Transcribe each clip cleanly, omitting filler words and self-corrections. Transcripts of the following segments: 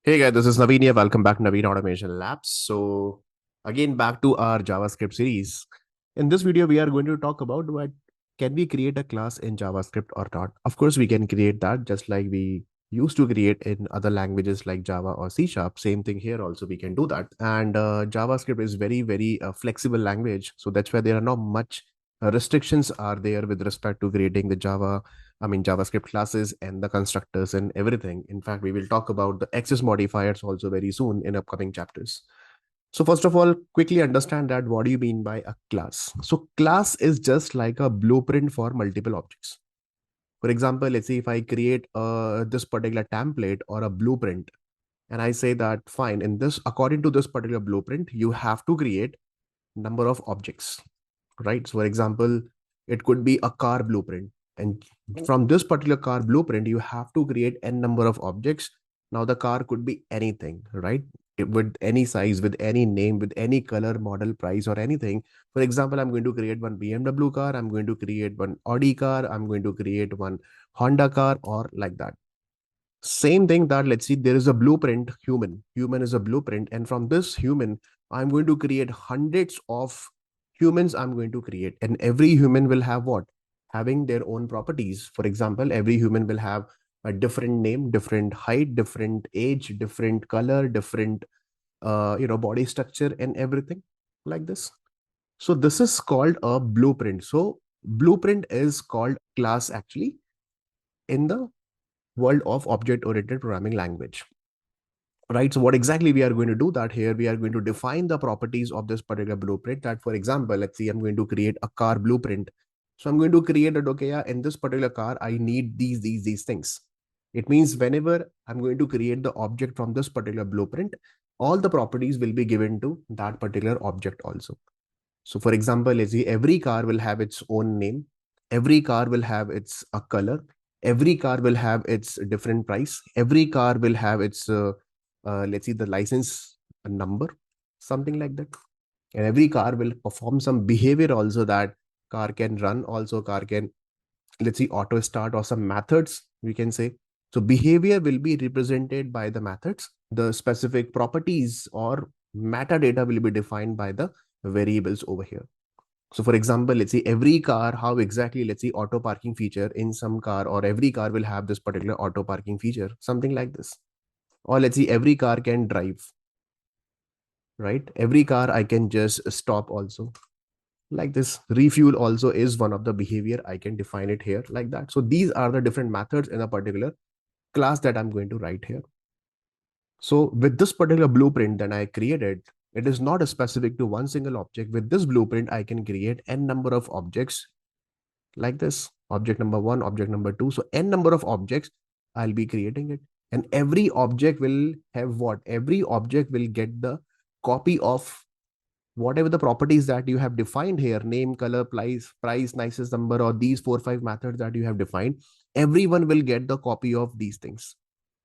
Hey guys, this is Naveen here. Welcome back to Naveen Automation Labs. So again, back to our JavaScript series. In this video, we are going to talk about what can we create a class in JavaScript or not. Of course, we can create that just like we used to create in other languages like Java or C Sharp. Same thing here also, we can do that. And JavaScript is very flexible language. So that's why there are not much restrictions are there with respect to creating the JavaScript classes and the constructors and everything. In fact, we will talk about the access modifiers also very soon in upcoming chapters. So first of all, quickly understand that what do you mean by a class? So class is just like a blueprint for multiple objects. For example, let's say if I create this particular template or a blueprint, and I say that fine, in this, according to this particular blueprint, you have to create number of objects, right? So for example, it could be a car blueprint, and from this particular car blueprint you have to create n number of objects. Now the car could be anything, right? With any size, with any name, with any color, model, price, or anything. For example, I'm going to create one BMW car, I'm going to create one Audi car, I'm going to create one Honda car, or like that. Same thing, that let's see, there is a blueprint, human is a blueprint, and from this human I'm going to create hundreds of humans. I'm going to create, and every human will have what, having their own properties. For example, every human will have a different name, different height, different age, different color, different body structure and everything like this. So this is called a blueprint. So blueprint is called class actually in the world of object oriented programming language, right? So what exactly we are going to do that here, we are going to define the properties of this particular blueprint. That for example, let's see, I'm going to create a car blueprint. So I'm going to create it, okay, yeah, in this particular car I need these things. It means whenever I'm going to create the object from this particular blueprint, all the properties will be given to that particular object also. So for example, let's see, every car will have its own name, every car will have its a color, every car will have its different price, every car will have its let's see, the license number, something like that. And every car will perform some behavior also, that car can run also, car can, let's see, auto start, or some methods we can say. So behavior will be represented by the methods, the specific properties or metadata will be defined by the variables over here. So for example, let's see, every car, how exactly, let's see, auto parking feature in some car, or every car will have this particular auto parking feature, something like this. Or let's see, every car can drive, right? Every car I can just stop also, like this. Refuel also is one of the behavior, I can define it here like that. So these are the different methods in a particular class that I'm going to write here. So with this particular blueprint that I created, it is not specific to one single object. With this blueprint, I can create n number of objects like this. Object number one, object number two. So n number of objects, I'll be creating it. And every object will have what? Every object will get the copy of whatever the properties that you have defined here, name, color, price, nicest number, or these 4 or 5 methods that you have defined. Everyone will get the copy of these things.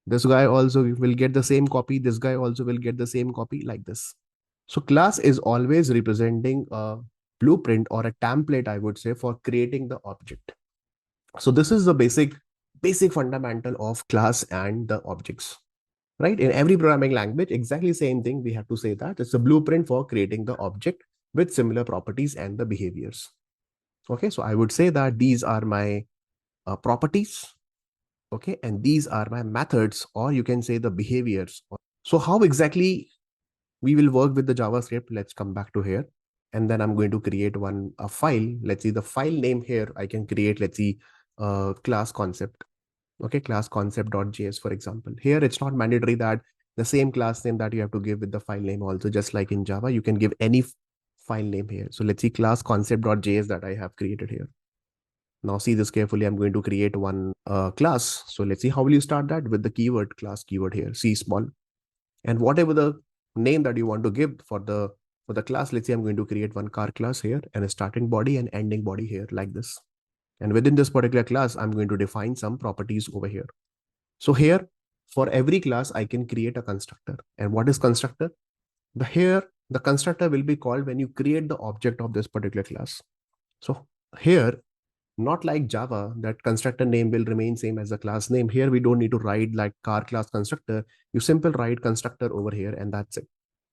This guy also will get the same copy. This guy also will get the same copy, like this. So class is always representing a blueprint or a template, I would say, for creating the object. So this is the basic fundamental of class and the objects, right? In every programming language, exactly same thing. We have to say that it's a blueprint for creating the object with similar properties and the behaviors. Okay, so I would say that these are my properties. Okay, and these are my methods, or you can say the behaviors. So how exactly we will work with the JavaScript? Let's come back to here. And then I'm going to create a file. Let's see, the file name here, I can create, let's see, class concept. Okay, class concept.js, for example. Here, it's not mandatory that the same class name that you have to give with the file name also, just like in Java, you can give any file name here. So let's see, class concept.js that I have created here. Now see this carefully. I'm going to create one class. So let's see, how will you start that? With the keyword, class keyword here, C small. And whatever the name that you want to give for the class, let's say I'm going to create one car class here, and a starting body and ending body here, like this. And within this particular class, I'm going to define some properties over here. So here, for every class, I can create a constructor. And what is constructor? The constructor will be called when you create the object of this particular class. So here, Not like Java, that constructor name will remain same as the class name. Here we don't need to write like car class constructor. You simple write constructor over here and that's it.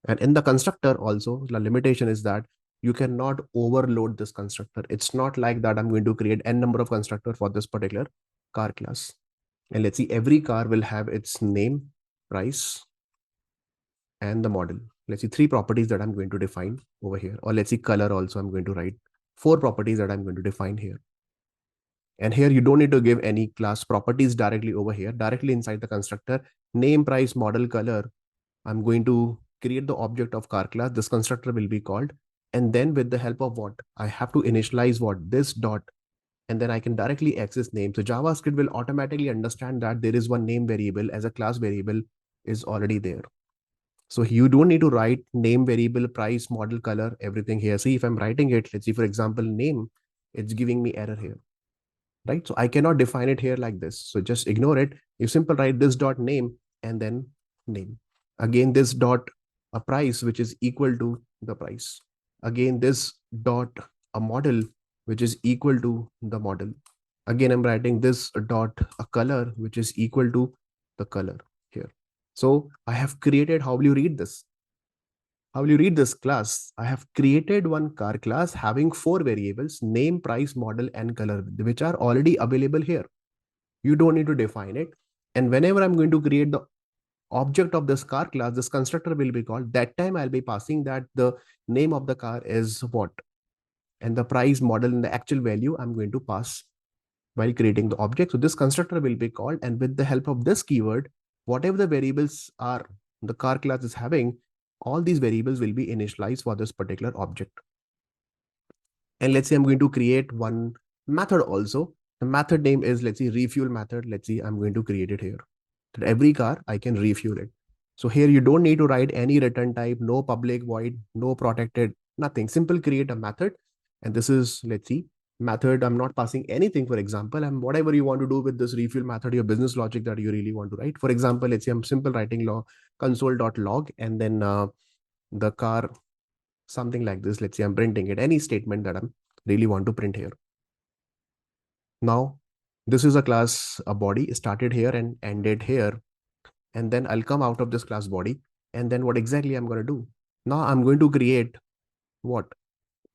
And in the constructor also, the limitation is that you cannot overload this constructor. It's not like that I'm going to create n number of constructor for this particular car class. And let's see, every car will have its name, price, and the model. Let's see, three properties that I'm going to define over here. Or let's see, color also I'm going to write four properties that I'm going to define here. And here you don't need to give any class properties directly over here, directly inside the constructor. Name, price, model, color. I'm going to create the object of car class. This constructor will be called. And then with the help of what? I have to initialize what? This dot. And then I can directly access name. So JavaScript will automatically understand that there is one name variable as a class variable is already there. So you don't need to write name variable, price, model, color, everything here. See, if I'm writing it, let's see, for example, name, it's giving me error here, right? So I cannot define it here like this. So just ignore it. You simple write this dot name and then name. Again, this dot a price, which is equal to the price. Again, this dot a model, which is equal to the model. Again, I'm writing this dot a color, which is equal to the color here. So I have created, how will you read this? How will you read this class? I have created one car class having four variables, name, price, model, and color, which are already available here. You don't need to define it. And whenever I'm going to create the object of this car class, this constructor will be called. That time I'll be passing that the name of the car is what? And the price, model, and the actual value I'm going to pass while creating the object. So this constructor will be called, and with the help of this keyword, whatever the variables are the car class is having, all these variables will be initialized for this particular object. And let's say I'm going to create one method also. The method name is, let's see, refuel method. Let's see, I'm going to create it here. That every car I can refuel it. So here you don't need to write any return type, no public void, no protected, nothing. Simple create a method. And this is, let's see, method. I'm not passing anything, for example, and whatever you want to do with this refuel method, your business logic that you really want to write. For example, let's say I'm simple writing log console.log and then the car, something like this. Let's say I'm printing it, any statement that I'm really want to print here. Now, this is a class, a body started here and ended here. And then I'll come out of this class body. And then what exactly I'm going to do? Now I'm going to create what?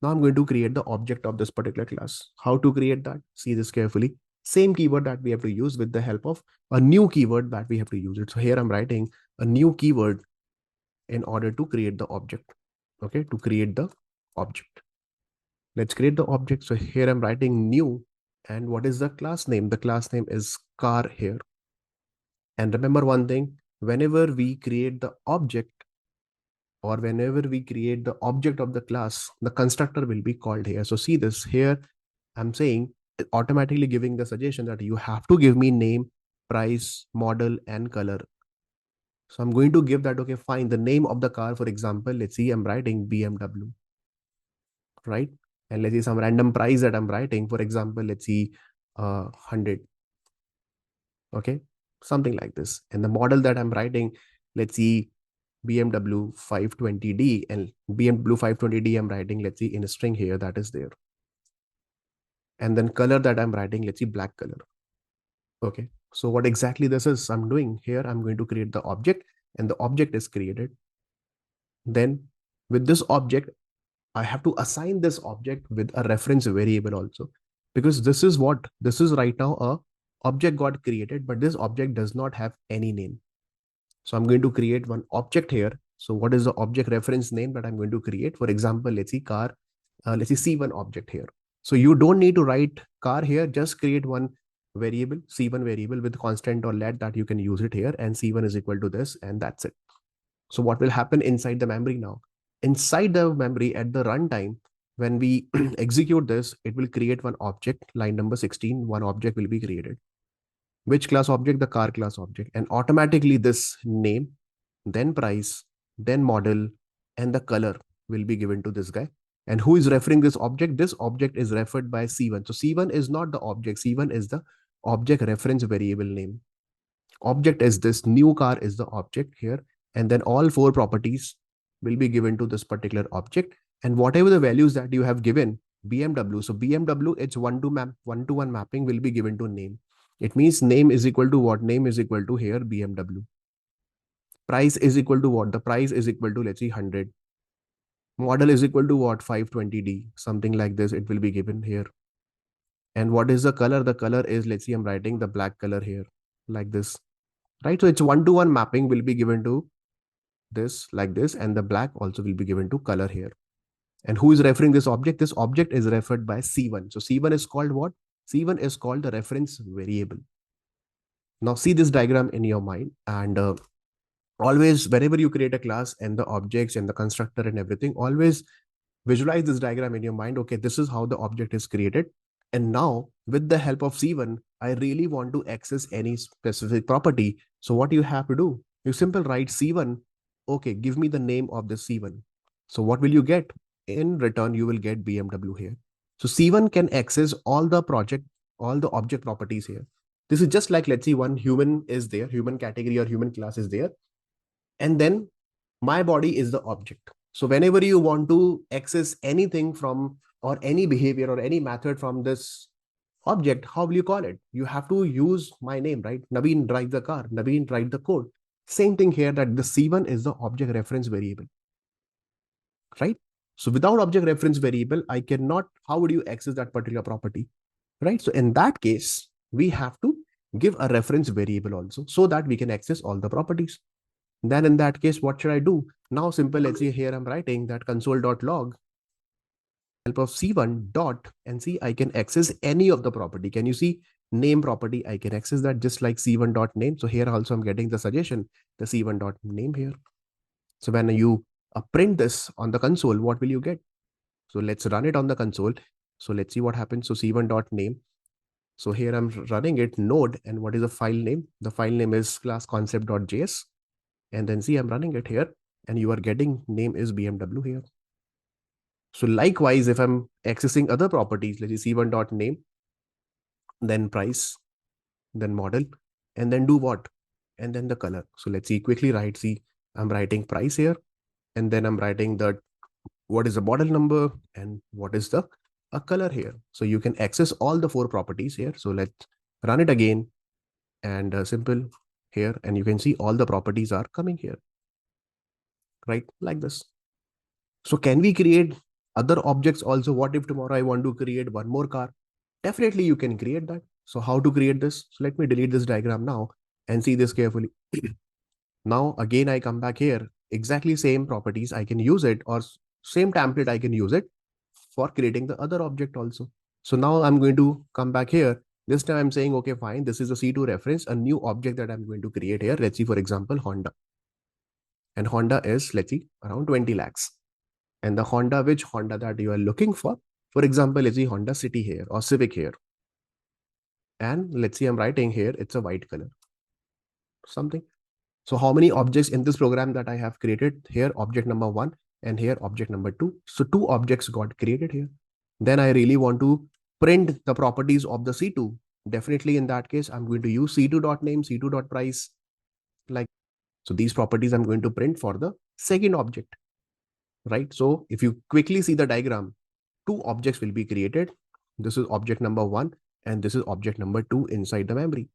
Now I'm going to create the object of this particular class. How to create that? See this carefully. Same keyword that we have to use with the help of a new keyword that we have to use it. So here I'm writing a new keyword in order to create the object. Okay, to create the object. Let's create the object. So here I'm writing new. And what is the class name? The class name is car here. And remember one thing, whenever we create the object or whenever we create the object of the class, the constructor will be called here. So see this here, I'm saying automatically giving the suggestion that you have to give me name, price, model, and color. So I'm going to give that, okay, fine. The name of the car, for example, let's see, I'm writing BMW, right? And let's see some random price that I'm writing. For example, let's see 100. Okay, something like this. And the model that I'm writing, let's see BMW 520D, and BMW 520D I'm writing, let's see, in a string here that is there. And then color that I'm writing, let's see, black color. Okay, so what exactly this is I'm doing here, I'm going to create the object and the object is created. Then with this object, I have to assign this object with a reference variable also, because this is what, this is right now a object got created, but this object does not have any name. So I'm going to create one object here. So what is the object reference name that I'm going to create? For example, let's see car, let's see C1 object here. So you don't need to write car here, just create one variable, C1 variable with constant or let that you can use it here, and C1 is equal to this, and that's it. So what will happen inside the memory now? Inside the memory at the runtime, when we execute this, it will create one object, line number 16, one object will be created. Which class object? The car class object. And automatically this name, then price, then model, and the color will be given to this guy. And who is referring this object? This object is referred by C1. So C1 is not the object. C1 is the object reference variable name. Object is this, new car is the object here. And then all four properties will be given to this particular object. And whatever the values that you have given, BMW. So BMW, it's one-to-one mapping will be given to name. It means name is equal to what? Name is equal to here BMW. Price is equal to what? The price is equal to, let's see, 100. Model is equal to what? 520D, something like this. It will be given here. And what is the color? The color is, let's see, I'm writing the black color here, like this, right? So it's one-to-one mapping will be given to this, like this, and the black also will be given to color here. And who is referring this object? This object is referred by C1. So C1 is called what? C1 is called the reference variable. Now see this diagram in your mind, and always whenever you create a class and the objects and the constructor and everything, always visualize this diagram in your mind. Okay, this is how the object is created. And now with the help of C1, I really want to access any specific property. So what you have to do? You simply write C1. Okay, give me the name of the C1. So what will you get? In return, you will get BMW here. So C1 can access all the object properties here. This is just like, let's see, one human is there, human category or human class is there. And then my body is the object. So whenever you want to access anything from or any behavior or any method from this object, how will you call it? You have to use my name, right? Naveen drive the car, Naveen write the code. Same thing here, that the C1 is the object reference variable, right? So without object reference variable, I cannot, how would you access that particular property, right? So in that case, we have to give a reference variable also so that we can access all the properties. Then in that case, what should I do? Now simple, let's see here, I'm writing that console.log help of C1 dot, and see, I can access any of the property. Can you see name property? I can access that just like C1 dot name. So here also I'm getting the suggestion, the C1 dot name here. So when you print this on the console, what will you get? So let's run it on the console. So let's see what happens. So C1 dot name. So here I'm running it node, and what is the file name? The file name is class concept.js. And then see, I'm running it here, and you are getting name is BMW here. So likewise, if I'm accessing other properties, let's see C1 dot name, then price, then model, and then do what? And then the color. So let's see, quickly write, see, I'm writing price here, and then I'm writing the what is the model number and what is the color here. So you can access all the 4 properties here. So let's run it again, and simple here, and you can see all the properties are coming here, right? Like this. So can we create other objects also? What if tomorrow I want to create one more car? Definitely you can create that. So how to create this? So let me delete this diagram now and see this carefully. Now again, I come back here, exactly same properties, I can use it, or same template, I can use it for creating the other object also. So now I'm going to come back here. This time I'm saying, okay, fine, this is a C2 reference, a new object that I'm going to create here. Let's see, for example, Honda. And Honda is, let's see, around 20 lakhs. And the Honda, which Honda that you are looking for example, let's see Honda City here or Civic here. And let's see, I'm writing here, it's a white color, something. So how many objects in this program that I have created here? Object number 1 and here object number 2. So 2 objects got created here. Then I really want to print the properties of the C2. Definitely in that case, I'm going to use C2.name, C2.price. Like, so these properties I'm going to print for the second object, right? So if you quickly see the diagram, 2 objects will be created. This is object number 1 and this is object number 2 inside the memory.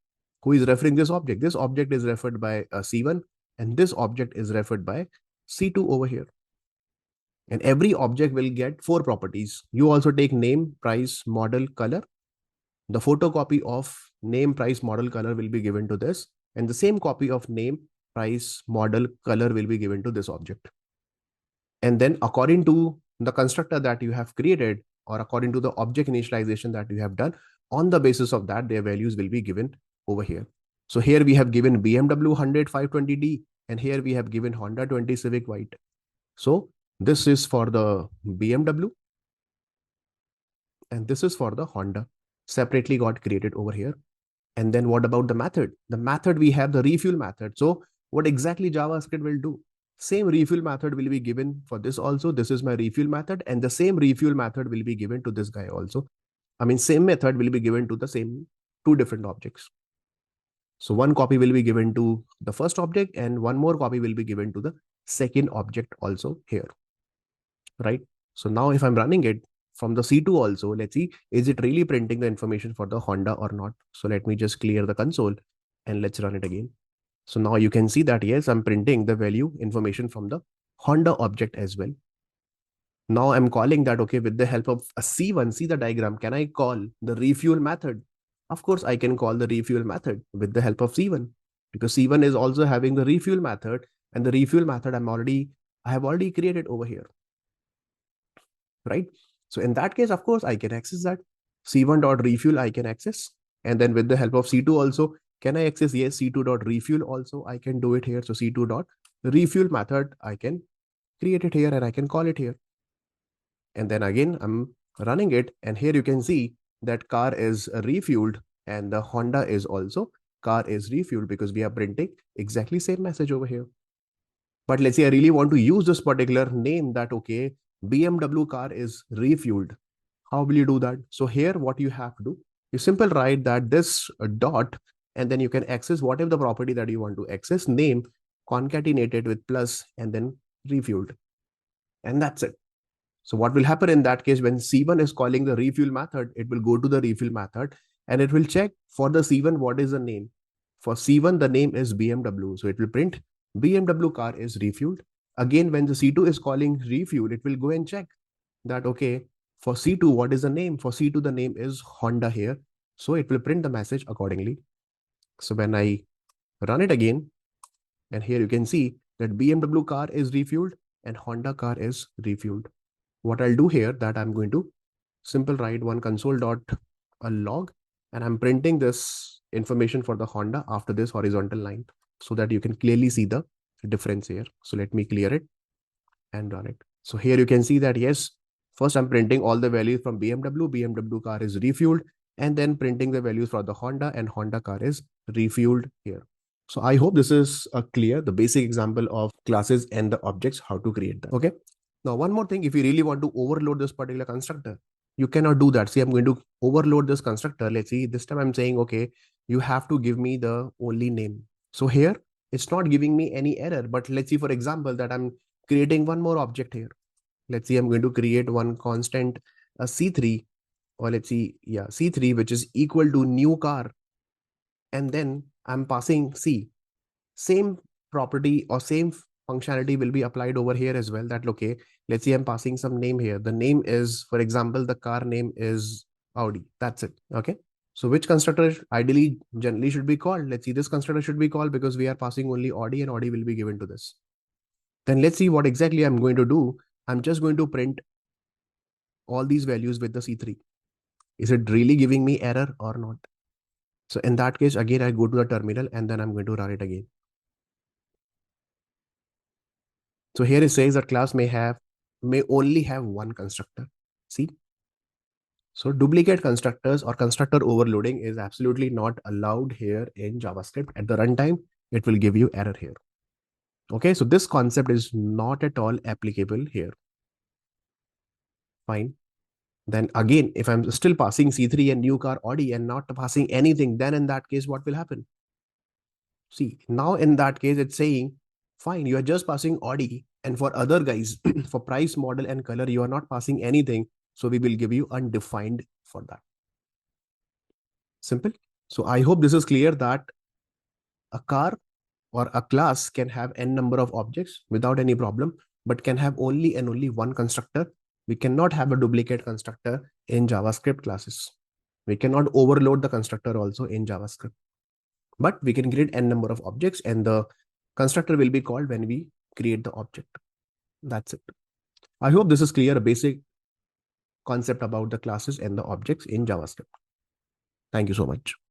Who is referring this object? This object is referred by C1 and this object is referred by C2 over here. And every object will get 4 properties. You also take name, price, model, color. The photocopy of name, price, model, color will be given to this. And the same copy of name, price, model, color will be given to this object. And then according to the constructor that you have created, or according to the object initialization that you have done, on the basis of that, their values will be given over here. So here we have given BMW 100 520D, and here we have given Honda 20 Civic White. So this is for the BMW, and this is for the Honda. Separately got created over here. And then what about the method? The method, we have the refuel method. So what exactly JavaScript will do? Same refuel method will be given for this also. This is my refuel method, and the same refuel method will be given to this guy also. I mean, same method will be given to the same 2 different objects. So one copy will be given to the first object and one more copy will be given to the second object also here, right? So now if I'm running it, from the C2 also. Let's see, is it really printing the information for the Honda or not? So let me just clear the console and let's run it again. So now you can see that yes, I'm printing the value information from the Honda object as well. Now I'm calling that, okay, with the help of a C1, see the diagram, can I call the refuel method? Of course, I can call the refuel method with the help of C1 because C1 is also having the refuel method, and the refuel method I have already created over here, right? So in that case, of course, I can access that C1.refuel I can access. And then with the help of C2 also, can I access? Yes, C2.refuel also I can do it here. So C2.refuel method, I can create it here and I can call it here. And then again, I'm running it. And here you can see that car is refueled and the Honda is also car is refueled because we are printing exactly same message over here. But let's say I really want to use this particular name that, okay, BMW car is refueled. How will you do that? So here, what you have to do, you simply write that this dot, and then you can access whatever the property that you want to access, name concatenated with plus, and then refueled. And that's it. So what will happen in that case when C1 is calling the refuel method, it will go to the refuel method and it will check for the C1 what is the name. For C1, the name is BMW. So it will print BMW car is refueled. Again, when the C2 is calling refuel, it will go and check that, okay, for C2, what is the name? For C2, the name is Honda here. So it will print the message accordingly. So when I run it again, and here you can see that BMW car is refueled and Honda car is refueled. What I'll do here that I'm going to simple write one console.log and I'm printing this information for the Honda after this horizontal line so that you can clearly see the difference here. So let me clear it and run it. So here you can see that yes, first I'm printing all the values from BMW car is refueled, and then printing the values for the Honda, and Honda car is refueled here. So I hope this is clear, the basic example of classes and the objects, how to create them. Okay. Now, one more thing, if you really want to overload this particular constructor, you cannot do that. See, I'm going to overload this constructor. Let's see, this time I'm saying, okay, you have to give me the only name. So here, it's not giving me any error, but let's see, for example, that I'm creating one more object here. Let's see, I'm going to create one constant C3, or let's see, yeah, C3, which is equal to new car. And then I'm passing C. Same property or same functionality will be applied over here as well. That, okay, let's see, I'm passing some name here. The name is, for example, the car name is Audi. That's it. Okay. So which constructor ideally generally should be called? Let's see, this constructor should be called because we are passing only Audi and Audi will be given to this. Then let's see what exactly I'm going to do. I'm just going to print all these values with the C3. Is it really giving me error or not? So in that case, again, I go to the terminal and then I'm going to run it again. So here it says that class may only have one constructor. See? So duplicate constructors or constructor overloading is absolutely not allowed here in JavaScript. At the runtime, it will give you error here. Okay, so this concept is not at all applicable here. Fine. Then again, if I'm still passing C3 and new car Audi and not passing anything, then in that case, what will happen? See, now in that case, it's saying, fine, you are just passing Audi. And for other guys, for price, model, and color, you are not passing anything. So we will give you undefined for that. Simple. So I hope this is clear that a car or a class can have n number of objects without any problem, but can have only and only one constructor. We cannot have a duplicate constructor in JavaScript classes. We cannot overload the constructor also in JavaScript. But we can create n number of objects and the constructor will be called when we create the object. That's it. I hope this is clear, a basic concept about the classes and the objects in JavaScript. Thank you so much.